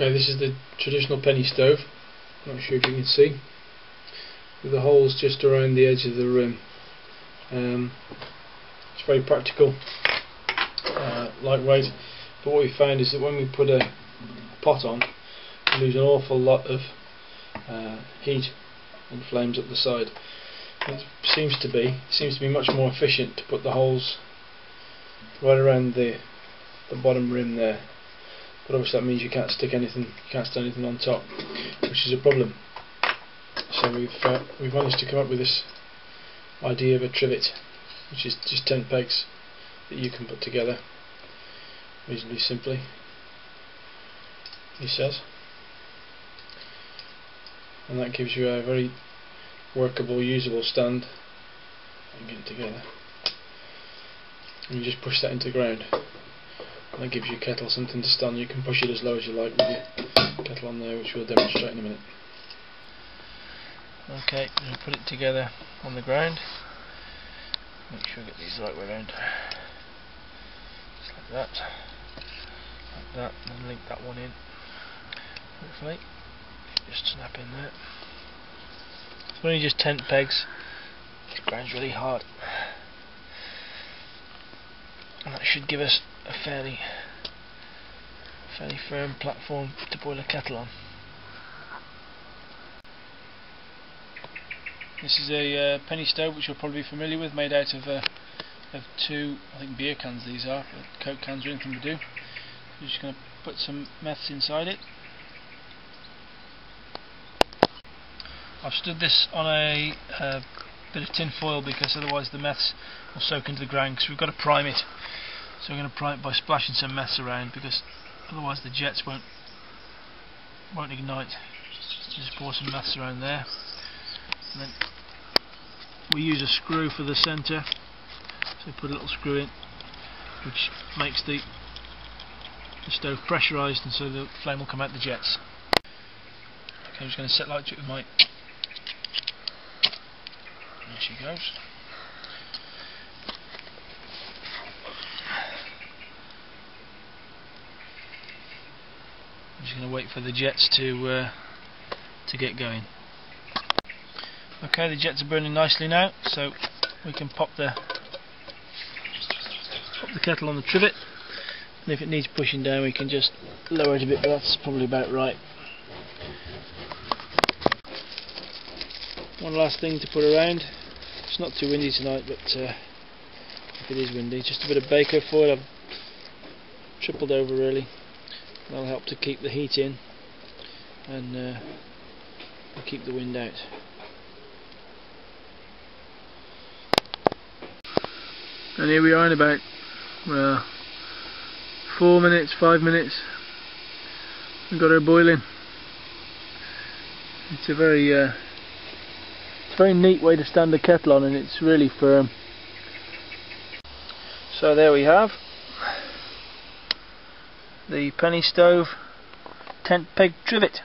Okay, this is the traditional penny stove. Not sure if you can see, with the holes just around the edge of the rim. It's very practical, lightweight, but what we found is that when we put a pot on, we lose an awful lot of heat and flames up the side. It seems to be much more efficient to put the holes right around the bottom rim there, but obviously that means you can't stick anything, on top, which is a problem. So we've managed to come up with this idea of a trivet, which is just tent pegs that you can put together reasonably simply, he says, and that gives you a very workable, usable stand. And get it together, and you just push that into the ground, and that gives your kettle something to stand. You can push it as low as you like with your kettle on there, which we'll demonstrate in a minute. Okay, I'm going to put it together on the ground. Make sure I get these the right way around. Just like that, and then link that one in. Hopefully, just snap in there. It's only just tent pegs. The ground's really hard, and that should give us a fairly firm platform to boil a kettle on. This is a penny stove, which you're probably familiar with, made out of two, I think, beer cans. These are Coke cans or anything to do. We're just going to put some meths inside it. I've stood this on a bit of tin foil because otherwise the meths will soak into the ground, because we've got to prime it. So we're going to prime it by splashing some meths around, because otherwise the jets won't ignite. Just pour some meths around there, and then we use a screw for the centre. So put a little screw in, which makes the stove pressurised, and so the flame will come out the jets. Okay, I'm just going to set light to it with my... There she goes. I'm just going to wait for the jets to get going. Okay, the jets are burning nicely now, so we can pop the kettle on the trivet, and if it needs pushing down we can just lower it a bit, but that's probably about right. One last thing to put around. It's not too windy tonight, but if it is windy, just a bit of baker foil. I've tripled over really. That'll help to keep the heat in and keep the wind out. And here we are in about 4 minutes, 5 minutes. We've got her boiling. It's a very neat way to stand the kettle on, and it's really firm. So there we have the penny stove tent peg trivet.